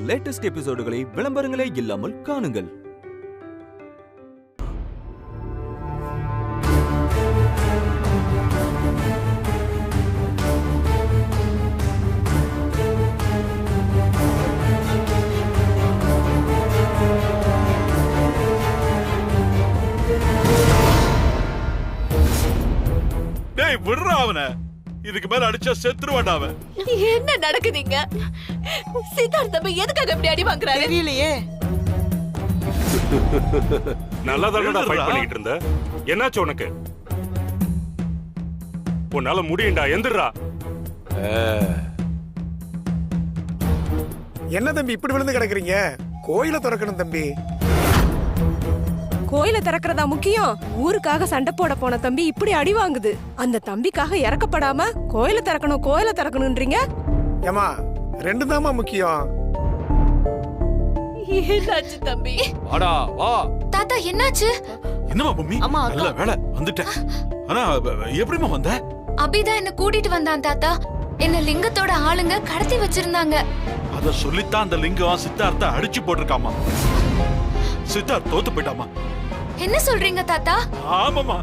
Latest எபிசோடுகளை விளம்பரங்களே இல்லாமல் காணுங்கள். விடுறா அவன, இதுக்கு மேல அடிச்சா செத்துருவாடா அவன். என்ன நடக்குதுங்க? சித்தார்த் தம்பி எதுக்காக இப்படி அடி வாங்குறாரு தெரியலையே. நல்லா தானடா ஃபைட் பண்ணிட்டு இருந்த, என்னாச்சு உனக்கு? உன்னால முடியும்டா, எந்திரா. என்ன தம்பி இப்படி விழுந்து கிடக்குறீங்க? கோயில திறக்கணும் தம்பி. கோயில திறக்கிறதா முக்கியம்? ஊருக்காக சண்டை போட போன தம்பி இப்படி அடி வாங்குது. அந்த தம்பிக்காக இறக்கப்படாம கோயில திறக்கணும் கோயில திறக்கணும்ன்றீங்க. ஏமா ரெண்டு தாமா முக்கியம். என்னாச்சு தம்பி? வாடா வா. தாத்தா என்னாச்சு? என்னமா பொம்மி? நல்ல வேளை வந்துட்டேன். ஆனா எப்படிமா வந்த? அபிதான் என்ன கூட்டிட்டு வந்தான் தாத்தா. என்ன லிங்கத்தோட ஆளுங்க கடத்தி வச்சிருந்தாங்க. அத சொல்லித்தான் அந்த லிங்கம் சித்தார்த்த அடிச்சு போட்டிருக்காமா. சித்தார்த் தோத்து போயிட்டாமா. என்ன சொல்றீங்க தாத்தா? ஆமாமா,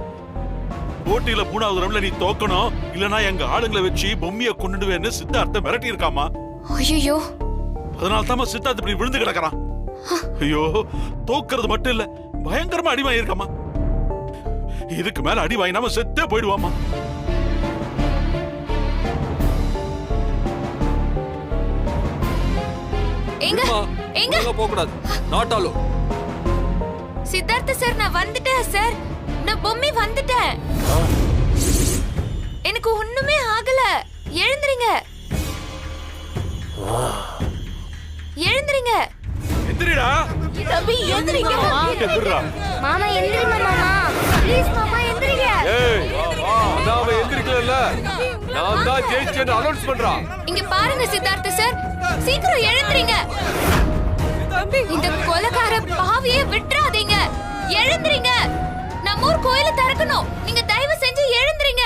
போட்டியில 3வது ரவுண்ட்ல நீ தோக்கணும், இல்லனா எங்க ஆளுங்களை வச்சு பொம்மிய கொன்னுடுவேன்னு சித்தார்த்த மிரட்டி இருக்காமா. ஐயோ, அதனால தான் சித்தார்த் இப்படி விழுந்து கிடக்குறான். ஐயோ, தோக்கிறது மட்டும் இல்ல, பயங்கரமா அடி வாங்கியிருக்காமா. இதுக்கு மேல அடி வாங்கினாம செத்தே போயிடுவாமா. எங்க எங்க போக கூடாது, நாட் அலோ. சித்தார்த்த சார், நான் வந்துட்டேன் சார். நான் பொம்மி வந்துட்டேன். எனக்கு ஒண்ணுமே ஆகல. எழுந்திரீங்க, எழுந்திரீங்க. எந்திரிடா தம்பி, எழுந்திரீங்க. எந்திரா மாமா, எந்திரிங்க மாமா. ப்ளீஸ் மாமா, எந்திரிங்க. ஏய், நான் அவன் எந்திரிக்கல, நான் தான் ஜெயிச்சேன்னு அனௌன்ஸ் பண்றான். இங்க பாருங்க சித்தார்த்த சார், சீக்கிரம் எழுந்திரீங்க. இந்த கொலைகார பாவியை விட்டுறாதீங்க. எழுந்திரீங்க. நம்ம ஊர் கோயில திறக்கணும். நீங்க தயவு செஞ்சு எழுந்திரீங்க.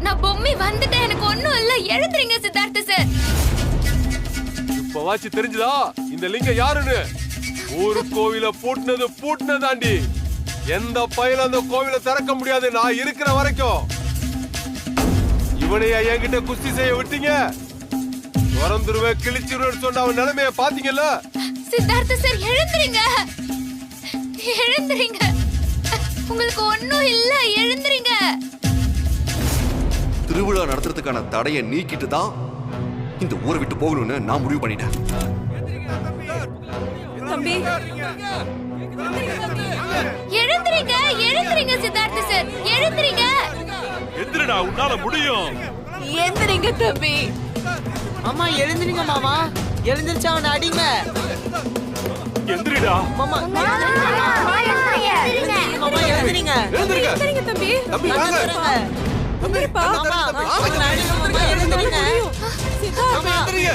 நான் பொம்மி வந்துட்டேன், எனக்கு ஒண்ணும் இல்ல. எழுந்திரீங்க சித்தார்த்த சார். இப்ப வாச்சு தெரிஞ்சுதா இந்த லிங்கம் யாருன்னு? ஊரு கோவில பூட்டினதாண்டி. எந்த பையில அந்த கோவில திறக்க முடியாது நான் இருக்கிற வரைக்கும். இவனையா என்கிட்ட குஸ்தி செய்ய விட்டீங்க? திறந்துருவேன், கிழிச்சிருவேன்னு சொன்ன அவன் நிலைமைய பாத்தீங்கல்ல? சித்தார்த்த சார், எழுந்திரீங்க, எழுந்திரீங்க. உங்களுக்கு ஒண்ணும் இல்ல, எழுந்திரீங்க. திருவிழா நடத்துறதுக்கான தடையை நீக்கிட்டு தான் இந்த ஊரை விட்டு போகணும்னு நான் முடிவு பண்ணிட்டேன். தம்பி, எழுந்திரீங்க, எழுந்திரீங்க சித்தார்த்த சார், எழுந்திரீங்க. எந்திரடா, உன்னால முடியும். எந்திரீங்க தம்பி. மாமா எழுந்திருங்க மாமா. எழுந்திருச்சா அவனை அடிங்க. எந்திரிடா மாமா எழுந்திருங்க. எழுந்திருங்க தம்பி. தம்பி வாங்க. எந்திரிப்பா. மாமா அவனை அடிங்க. மாமா எழுந்திருங்க. சித்தார்த், எந்திரிங்க.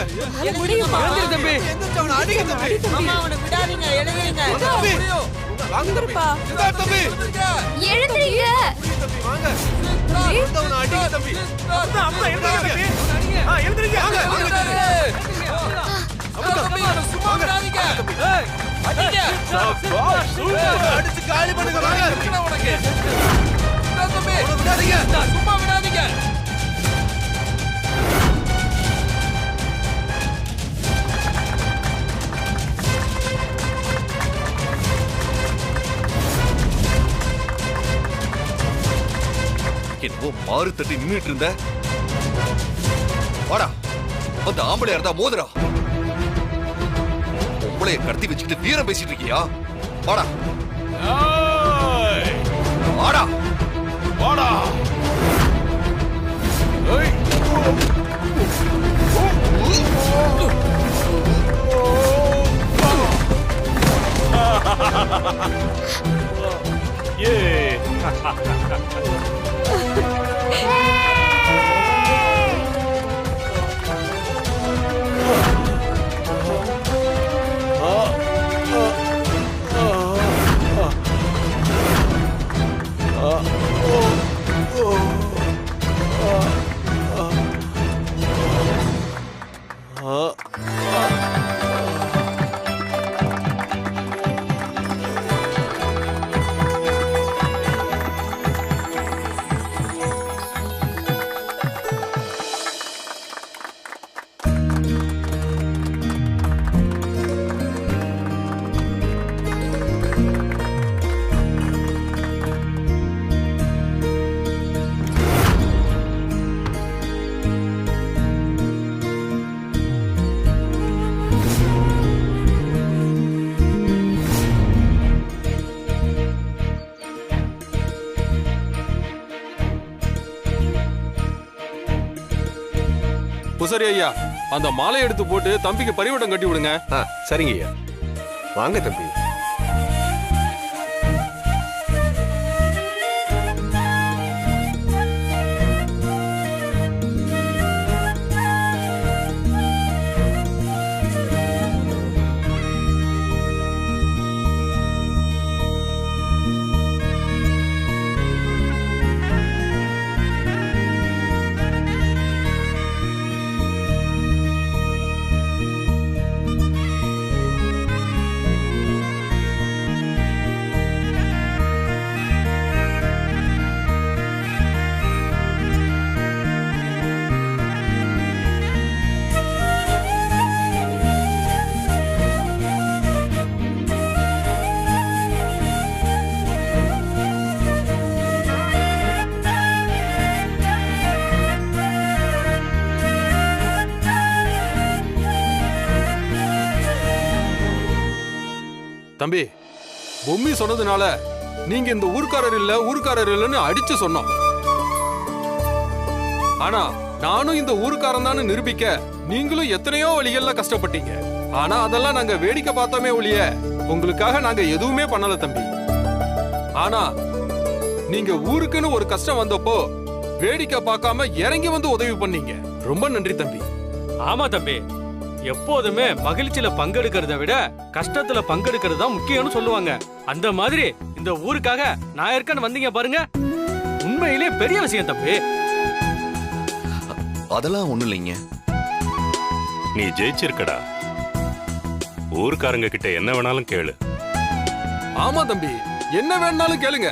முடியுமா? தம்பி எந்திரிச்சு அவனை அடிங்க தம்பி. மாமா அவனை விடாதீங்க, எழுந்திருங்க. எந்திரிப்பா. சித்தார்த் தம்பி எழுந்திரீங்க. தம்பி வாங்க. அவனை அடிங்க தம்பி. அம்மா எந்திரிங்க. எந்திரிங்க. சும்மா விடாதீங்க. அடிங்க. அடிச்சு காலி பண்ணுங்க. வாங்க உனக்கு. தம்பி விடாதீங்க. சும்மா விடாதீங்க. என்னவோ மாறு தட்டி நின்னுட்டு இருந்த. வாடா, அந்த ஆம்பளையா இருந்தா மோதுரா. பொம்பளைய கடத்தி வச்சுக்கிட்டு வீரம் பேசிட்டு இருக்கியா? வாடா வாடா வாடா. ஏ குசரி ஐயா, அந்த மாலை எடுத்து போட்டு தம்பிக்கு பரிவட்டம் கட்டி விடுங்க. சரிங்க ஐயா. வாங்க தம்பி. தம்பி, பொம்மி சொன்னதுனால நீங்க இந்த ஊர்க்காரர் இல்லன்னு அடிச்சு சொன்னோம். ஆனா நானும் இந்த ஊர்க்காரன் தான் நிரூபிக்க நீங்களும் எத்தனையோ வழிகள்ல கஷ்டப்பட்டீங்க. ஆனா அதெல்லாம் நாங்க வேடிக்கை பார்த்தோமே ஒழிய உங்களுக்காக நாங்க எதுவுமே பண்ணல தம்பி. ஆனா நீங்க ஊருக்குன்னு ஒரு கஷ்டம் வந்தப்போ வேடிக்கை பார்க்காம இறங்கி வந்து உதவி பண்ணீங்க. ரொம்ப நன்றி தம்பி. ஆமா தம்பி, எப்போதுமே மகிழ்ச்சியில பங்கெடுக்கிறத விட கஷ்டத்துல பங்கெடுக்கிறது தான் முக்கியம்னு சொல்லுவாங்க. அந்த மாதிரி இந்த ஊருக்காக நான் இருக்கேன்னு வந்தீங்க பாருங்க, உண்மையிலே பெரிய விஷயம் தம்பி. அதெல்லாம் ஒண்ணு இல்லைங்க. நீ ஜெயிச்சிருக்கடா. ஊர்க்காரங்க கிட்ட என்ன வேணாலும் கேளு. ஆமா தம்பி, என்ன வேணாலும் கேளுங்க.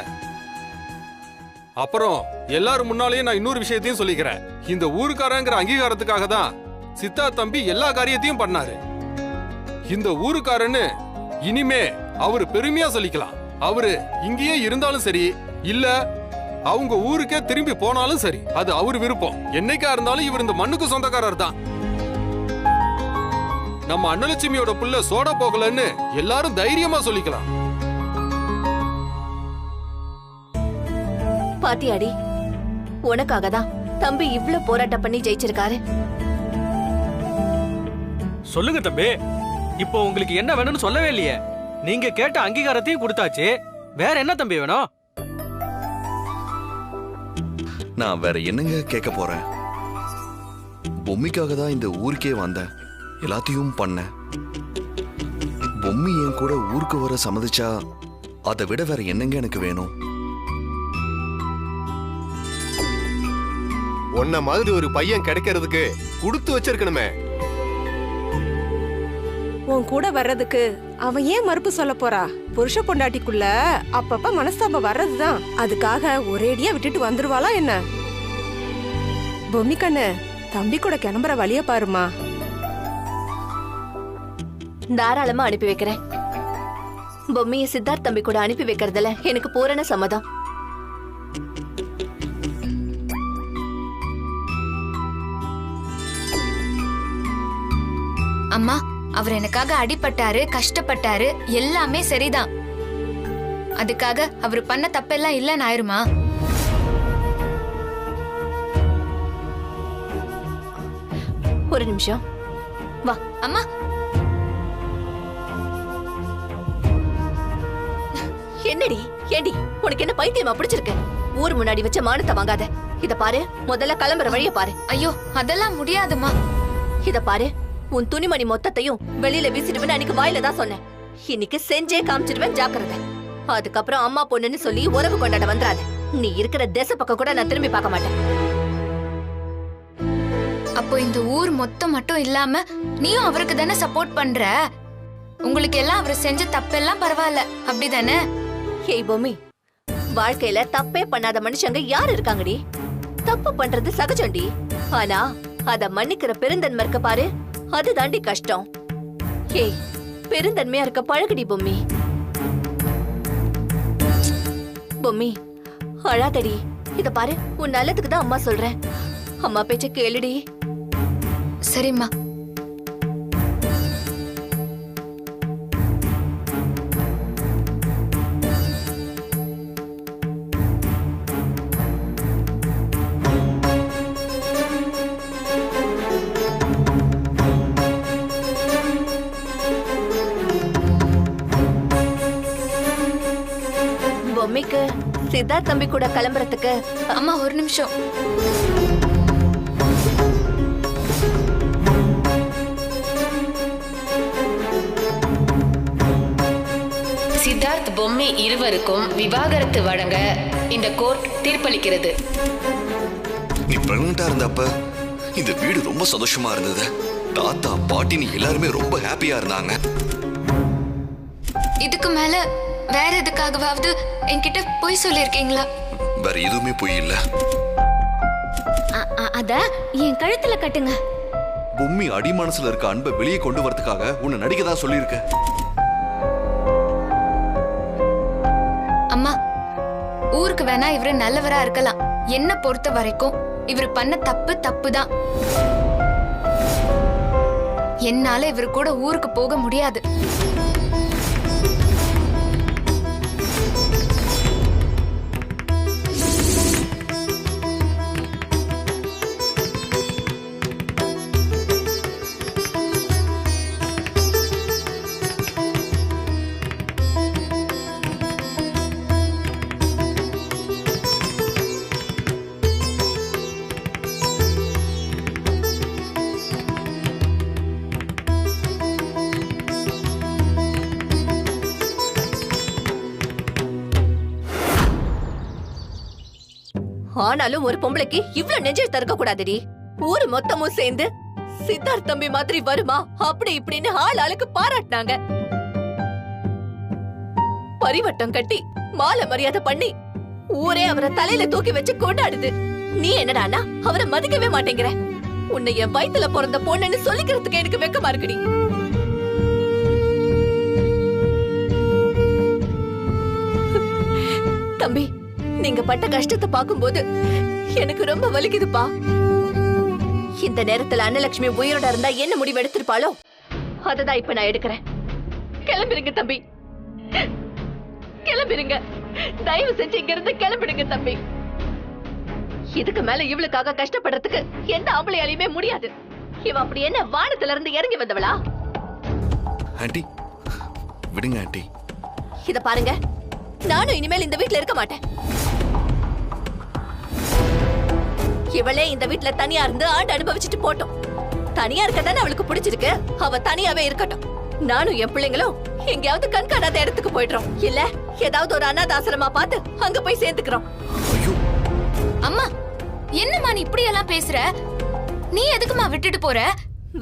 அப்புறம் எல்லாரும் முன்னாலேயே நான் இன்னொரு விஷயத்தையும் சொல்லிக்கிறேன். இந்த ஊருக்காரங்கிற அங்கீகாரத்துக்காக தான் சித்தா தம்பி எல்லா காரியத்தையும் பண்ணாரு. இந்த ஊருக்காரன்னு இனிமே அவரு பெருமையா சொல்லிக்கலாம். அவரு இங்கேயே இருந்தாலும் சரி, இல்ல அவங்க ஊருக்கே திரும்பி போனாலும் சரி, அது அவரு விருப்பம். என்னைக்கா இருந்தாலும் இவர் இந்த மண்ணுக்கு சொந்தக்காரர் தான். நம்ம அன்னலட்சுமியோட புள்ள சோட போகலன்னு எல்லாரும் தைரியமா சொல்லிக்கலாம். பாத்தியாடி, உனக்காக தான் தம்பி இவ்ளோ போராட்டம் பண்ணி ஜெயிச்சிருக்காரு. சொல்லுங்க தம்பி, இப்போ உங்களுக்கு என்ன வேணும்னு சொல்லவே இல்லையே. நீங்க கேட்ட அங்கீகாரத்தையும் கொடுத்தாச்சு. வேற என்ன தம்பி வேணும்? நான் வேற என்னங்க கேட்க போறேன்? பொம்மிக்காக தான் இந்த ஊருக்கே வந்தேன், எல்லாத்தையும் பண்ணேன். பொம்மி என் கூட ஊருக்கு வர சம்மதிச்சா அதை விட வேற என்னங்க எனக்கு வேணும்? உன்ன மாதிரி ஒரு பையன் கிடைக்கிறதுக்கு கொடுத்து வச்சிருக்கணுமே. உன் கூட வர்றதுக்கு அவன் ஏன் மறுப்பு சொல்ல போறா? புருஷ பொண்டாட்டிக்குள்ள அப்பப்ப மனஸ்தாபம் வர்றதுதான். அதுக்காக ஒரேடியா விட்டுட்டு வந்துருவாளா என்ன? பொம்மி கண்ணு, தம்பி கூட கிளம்புற வழிய பாருமா. தாராளமா அனுப்பி வைக்கிறேன். பொம்மியை சித்தார்த் தம்பி கூட அனுப்பி வைக்கிறதுல எனக்கு பூரண சம்மதம். அம்மா, அவர் எனக்காக அடிபட்டாரு, கஷ்டப்பட்டாரு, எல்லாமே சரிதான். அதுக்காக அவர் பண்ண தப்பெல்லாம் இல்லன்னு ஆயிருமா? ஒரு நிமிஷம் வா. அம்மா, என்னடி ஏண்டி, உனக்கு என்ன பைத்தியமா பிடிச்சிருக்கு? ஊர் முன்னாடி வச்ச மானத்தை வாங்காத. இத பாரு, முதல்ல கிளம்புற வழிய பாரு. ஐயோ, அதெல்லாம் முடியாதுமா. இத பாரு, உன் துணிமணி மொத்தத்தையும் வெளியில வீசிடுவேன்னு அன்னைக்கு வாயில தான் சொன்னேன். இன்னைக்கு செஞ்சே காமிச்சிடுவேன், ஜாக்கிரதை. அதுக்கப்புறம் அம்மா பொண்ணுன்னு சொல்லி உறவு கொண்டாட வந்துடாத. நீ இருக்கிற தேச பக்கம் கூட நான் திரும்பி பார்க்க மாட்டேன். அப்போ இந்த ஊர் மொத்தம் மட்டும் இல்லாம நீயும் அவருக்கு தானே சப்போர்ட் பண்ற? உங்களுக்கு எல்லாம் அவர் செஞ்ச தப்பெல்லாம் பரவாயில்ல, அப்படிதானே? ஏய் பொம்மி, வாழ்க்கையில தப்பே பண்ணாத மனுஷங்க யாரு இருக்காங்கடி? தப்பு பண்றது சகஜம்டி. ஆனா அத மன்னிக்கிற பெருந்தன்மை இருக்க பாரு, அது தாண்டி கஷ்டம். ஏய், பெருந்தன்மையா இருக்க பழகுடி பொம்மி. பொம்மி அழாதடி. இத பாரு, உன் நல்லதுக்கு தான் அம்மா சொல்றேன். அம்மா பேச்ச கேளுடி. சரிம்மா. சித்தார்த் தம்பி கூட கிளம்புறதுக்கு. அம்மா ஒரு நிமிஷம். சித்தார்த் பொம்மி இருவருக்கும் விவாகரத்து வழங்க இந்த கோர்ட் தீர்ப்பளிக்கிறது. நீ பிரெக்னண்டா இருந்தப்ப இந்த வீடு ரொம்ப சந்தோஷமா இருந்தது. தாத்தா பாட்டினி எல்லாருமே ரொம்ப ஹாப்பியா இருந்தாங்க. இதுக்கு மேல வேற எதுக்காகவாவது என்கிட்ட போய் சொல்லிருக்கீங்களா? வேற எதுவுமே போய் இல்ல. அத என் கழுத்துல கட்டுங்க. பொம்மி அடிமனசுல இருக்க அன்பை வெளியே கொண்டு வரதுக்காக உன்னை நடிக்கதான் சொல்லியிருக்க. அம்மா, ஊருக்கு வேணா இவரு நல்லவரா இருக்கலாம். என்ன பொறுத்த வரைக்கும் இவரு பண்ண தப்பு தான். என்னால இவரு கூட ஊருக்கு போக முடியாது. ஆனாலும் ஒரு பொம்பளைக்கு இவ்ளோ நெஞ்சை தடுக்க கூடாதுடி. ஊரு மொத்தமும் சேர்ந்து சித்தார்த் தம்பி மாதிரி வருமா அப்படி இப்படின்னு ஆளுக்கு பாராட்டினாங்க. பரிவட்டம் கட்டி மாலை மரியாதை பண்ணி ஊரே அவரை தலையில தூக்கி வச்சு கொண்டாடுது. நீ என்னடானா அவரை மதிக்கவே மாட்டேங்கிற. உன்னை என் வயித்துல பிறந்த பொண்ணுன்னு சொல்லிக்கிறதுக்கு எனக்கு வெக்கமா இருக்குடி. தம்பி, நீங்க பட்ட கஷ்டத்தை பாக்கும்போது எனக்கு ரொம்ப வலிக்குதுப்பா. இந்த நேரத்துல அன்னலட்சுமி உயிரோட இருந்தா என்ன முடிவு எடுத்திருப்பாளோ அததான் இப்ப நான் எடுக்கிறேன். கிளம்பிருங்க தம்பி, கிளம்பிருங்க. தயவு செஞ்சு இங்க இருந்து கிளம்பிடுங்க தம்பி. இதுக்கு மேல இவளுக்காக கஷ்டப்படுறதுக்கு எந்த ஆம்பளையாலையுமே முடியாது. இவ அப்படி என்ன வானத்துல இருந்து இறங்கி வந்தவளா? ஆண்டி விடுங்க ஆண்டி. இத பாருங்க, நானும் இனிமேல் இந்த வீட்ல இருக்க மாட்டேன். இவளே இந்த வீட்ல தனியா இருந்து ஆண்டு அனுபவிச்சுட்டு போட்டோம். தனியா இருக்கதானே அவளுக்கு பிடிச்சிருக்கு, அவ தனியாவே இருக்கட்டும். நானும் என் பிள்ளைங்களும் எங்கேயாவது கண்காணாத இடத்துக்கு போயிடுறோம். இல்ல ஏதாவது ஒரு அனாதாசிரமா பார்த்து அங்க போய் சேர்ந்துக்கிறோம். அம்மா, என்னம்மா நீ இப்படி எல்லாம் பேசுற? நீ எதுக்குமா விட்டுட்டு போற?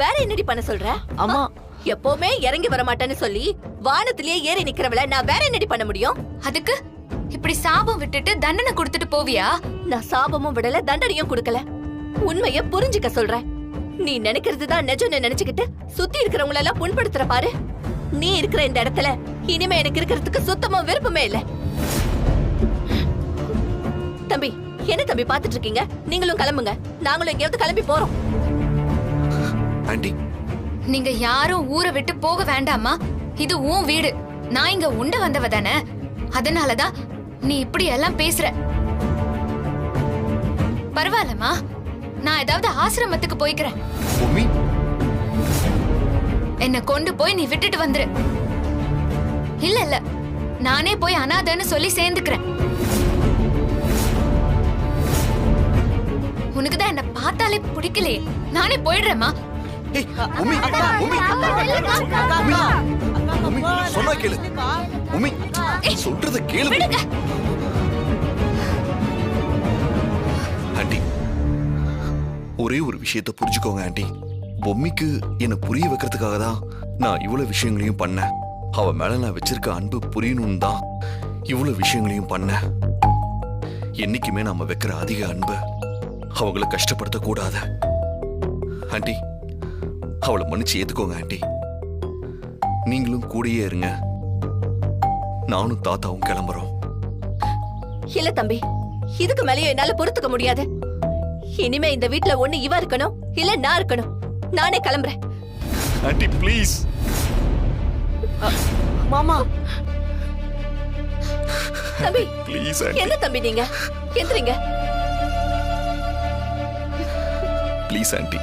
வேற என்னடி பண்ண சொல்ற? அம்மா, எப்பவுமே இறங்கி வர மாட்டேன்னு சொல்லி வானத்திலேயே ஏறி நிக்கிறவள நான் வேற என்னடி பண்ண முடியும்? அதுக்கு இப்படி சாபம் விட்டுட்டு தண்டனை கொடுத்துட்டு போவியா? நான் சாபமும் விடல, தண்டனையும் கொடுக்கல. உண்மைய புரிஞ்சுக்க சொல்றேன். நீ நினைக்கிறதுதான் நிஜம்னு நினைச்சுக்கிட்டு சுத்தி இருக்கிறவங்கள எல்லாம் புண்படுத்துற பாரு. நீ இருக்கிற இந்த இடத்துல இனிமே எனக்கு இருக்கிறதுக்கு சுத்தமா விருப்பமே இல்ல. தம்பி, என்ன தம்பி பாத்துட்டு இருக்கீங்க? நீங்களும் கிளம்புங்க, நாங்களும் எங்கேயாவது கிளம்பி போறோம். ஆண்டி, நீங்க யாரும் ஊரை விட்டு போக வேண்டாமா. இது உன் வீடு. நான் இங்க உண்ட வந்தவ தானே. அதனாலதான் நீ இப்படி எல்லாம் பேசுற. பரவாயில்லம்மா, நான் ஏதாவது ஆசிரமத்துக்கு போய்க்கிறேன். என்ன கொண்டு போய் நீ விட்டுட்டு வந்துரு. இல்ல நானே போய் அனாதைன்னு சொல்லி சேர்ந்துக்கிறேன். உனக்குதான் என்ன பார்த்தாலே பிடிக்கலையே. நானே போயிடுறேம்மா. சொன்னா கேளு. உம்மி, சொல்றத கேளு. ஆண்டி, ஒரே ஒரு விஷயத்தை புரிஞ்சுக்கோங்க ஆண்டி. பொம்மிக்கு என்ன புரிய வைக்கிறதுக்காக தான் நான் இவ்வளவு விஷயங்களையும் பண்ணேன். அவ மேல நான் வச்சிருக்க அன்பு புரியணும்னு தான் இவ்வளவு விஷயங்களையும் பண்ணேன். என்னைக்குமே நாம வைக்கிற அதிக அன்பு அவங்கள கஷ்டப்படுத்த கூடாது ஆண்டி. அவளை மன்னிச்சு ஏத்துக்கோங்க ஆண்டி. நீங்களும் கூடயே இருங்க. நானும் தாத்தாவும் கிளம்புறோம். இல்ல தம்பி, இதுக்கு மேலேயும் என்னால பொறுத்துக்க முடியாது. இனிமே இந்த வீட்ல ஒண்ணு இவ இருக்கணும், இல்ல நான் இருக்கணும். நானே கிளம்புறேன். Aunty please. மாமா. தம்பி ப்ளீஸ். என்ன தம்பி நீங்க எந்திரிங்க. ப்ளீஸ் ஆண்டி,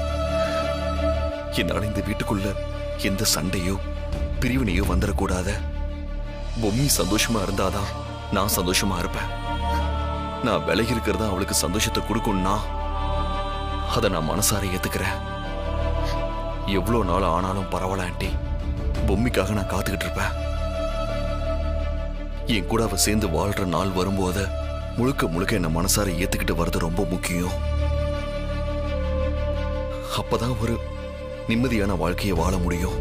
என்னால இந்த வீட்டுக்குள்ள எந்த சண்டையோ பிரிவினையோ வந்துடக்கூடாது. பொம்மி சந்தோஷமா இருந்தாதான் நான் சந்தோஷமா இருப்பேன். நான் விலகி இருக்கிறதா அவளுக்கு சந்தோஷத்தை கொடுக்கும்னா அதை நான் மனசார ஏத்துக்கிறேன். எவ்வளோ நாள் ஆனாலும் பரவாயில்ல ஆண்டி, பொம்மிக்காக நான் காத்துக்கிட்டு இருப்பேன். என் கூட அவ சேர்ந்து வாழ்ற நாள் வரும்போது முழுக்க முழுக்க என்ன மனசார ஏத்துக்கிட்டு வர்றது ரொம்ப முக்கியம். அப்பதான் ஒரு நிம்மதியான வாழ்க்கையை வாழ முடியும்.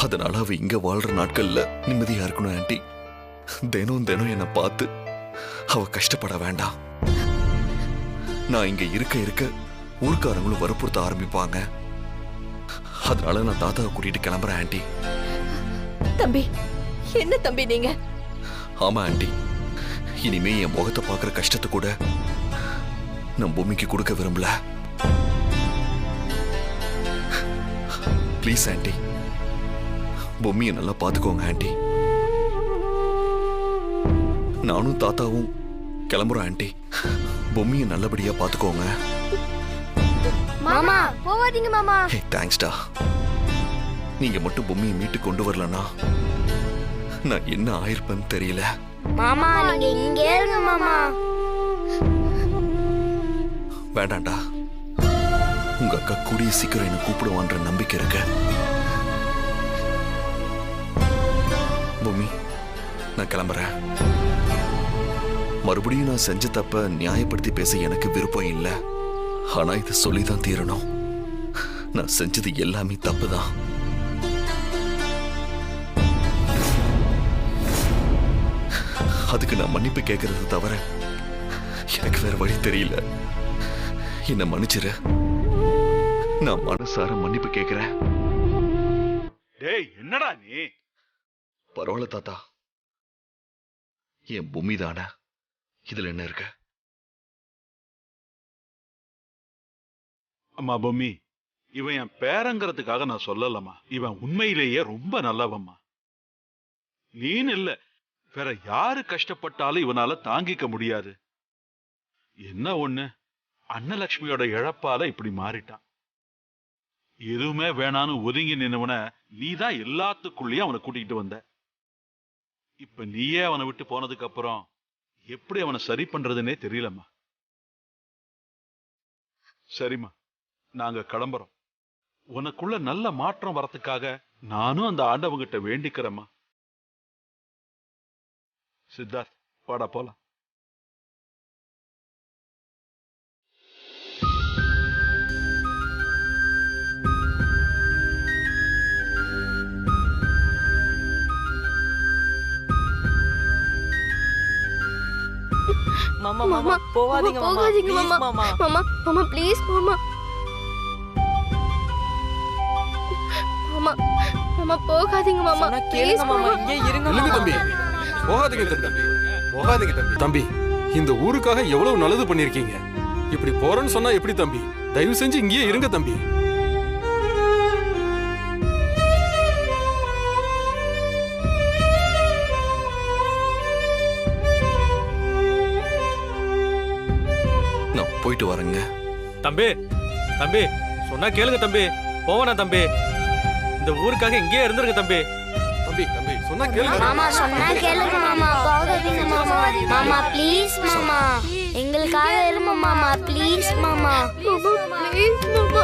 அதனால அவ இங்க வாழ்ற நாட்கள்ல நிம்மதியா இருக்கணும் ஆண்டி. தினம் தினம் என்னை பார்த்து அவ கஷ்டப்பட வேண்டாம். நான் இங்க இருக்க இருக்க ஊர்க்காரங்களும் வற்புறுத்த ஆரம்பிப்பாங்க. அதனால நான் தாத்தாவை கூட்டிட்டு கிளம்புறேன் ஆண்டி. தம்பி, என்ன தம்பி நீங்க? ஆமா ஆண்டி, இனிமே என் முகத்தை பார்க்குற கஷ்டத்தை கூட நான் பொம்மிக்கு கொடுக்க விரும்பல. ப்ளீஸ் ஆண்டி, பொம்மியை நல்லா பார்த்துக்கோங்க ஆண்டி. நானும் தாத்தாவும் கிளம்புறோம் ஆண்டி. பொம்மியை நல்லபடியா பார்த்துக்கோங்க. மாமா போவாதீங்க மாமா. ஹே தேங்க்ஸ்டா. நீங்க மட்டும் பொம்மியை மீட்டு கொண்டு வரலனா நான் என்ன ஆயிருப்பேன்னு தெரியல. மாமா நீங்க இங்கே இருங்க மாமா. வேண்டாண்டா, உங்க அக்கா கூடிய சீக்கிரம் என்ன கூப்பிடுவான்ற நம்பிக்கை இருக்கு. பொம்மி, நான் கிளம்புறேன். மறுபடியும் நான் செஞ்ச தப்ப நியாயப்படுத்தி பேச எனக்கு விருப்பம் இல்லை. ஆனா இது சொல்லிதான் தீரணும். நான் செஞ்சது எல்லாமே தப்புதான். அதுக்கு நான் மன்னிப்பு கேட்கறது தவிர எனக்கு வேற வழி தெரியல. என்ன மன்னிச்சிரு. நான் மனசார மன்னிப்பு கேட்கிறேன். டேய் என்னடா நீ? பரவாயில்ல தாத்தா, என் பூமி தானே, இதுல என்ன இருக்க? அம்மா பொம்மி, இவன் என் பேரங்கிறதுக்காக நான் சொல்லலம்மா. இவன் உண்மையிலேயே ரொம்ப நல்லவம்மா. நீன்னு இல்ல, வேற யாரு கஷ்டப்பட்டாலும் இவனால தாங்கிக்க முடியாது. என்ன ஒண்ணு, அன்னலட்சுமியோட இழப்பால இப்படி மாறிட்டான். எதுவுமே வேணான்னு ஒதுங்கி நின்னவன நீதான் எல்லாத்துக்குள்ளேயும் அவனை கூட்டிகிட்டு வந்த. இப்ப நீயே அவனை விட்டு போனதுக்கு அப்புறம் எப்படி அவனை சரி பண்றதுன்னே தெரியலம்மா. சரிம்மா, நாங்க கிளம்புறோம். உனக்குள்ள நல்ல மாற்றம் வரத்துக்காக நானும் அந்த ஆண்டவங்கிட்ட வேண்டிக்கிறேம்மா. சித்தார்த், வாடா போலாம். மாமா மாமா போகாதீங்க மாமா. போகாதீங்க Please, மாமா. மாமா மாமா ப்ளீஸ் மாமா. மாமா மாமா போகாதீங்க மாமா. சொன்னா கேளுங்க மாமா, இங்கே இருங்க இல்லைங்க மாமா. தம்பி, போகாதீங்க தம்பி, போகாதீங்க தம்பி. தம்பி, இந்த ஊருக்காக எவ்வளவு நல்லது பண்ணிருக்கீங்க. இப்படி போறேன்னு சொன்னா எப்படி தம்பி? தயவு செஞ்சு இங்கேயே இருங்க தம்பி. நான் போயிட்டு வரேங்க. தம்பி தம்பி சொன்னா கேளுங்க தம்பி. போவனா தம்பி, இந்த ஊருக்காக இங்கேயே இருந்துருங்க தம்பி. தம்பி தம்பி சொன்னா கேளுங்க. மாமா சொன்னா கேளுங்க மாமா. போகாதீங்க மாமா. மாமா ப்ளீஸ் மாமா, எங்களுக்காக இருமா மாமா. ப்ளீஸ் மாமா. மாமா ப்ளீஸ் மாமா.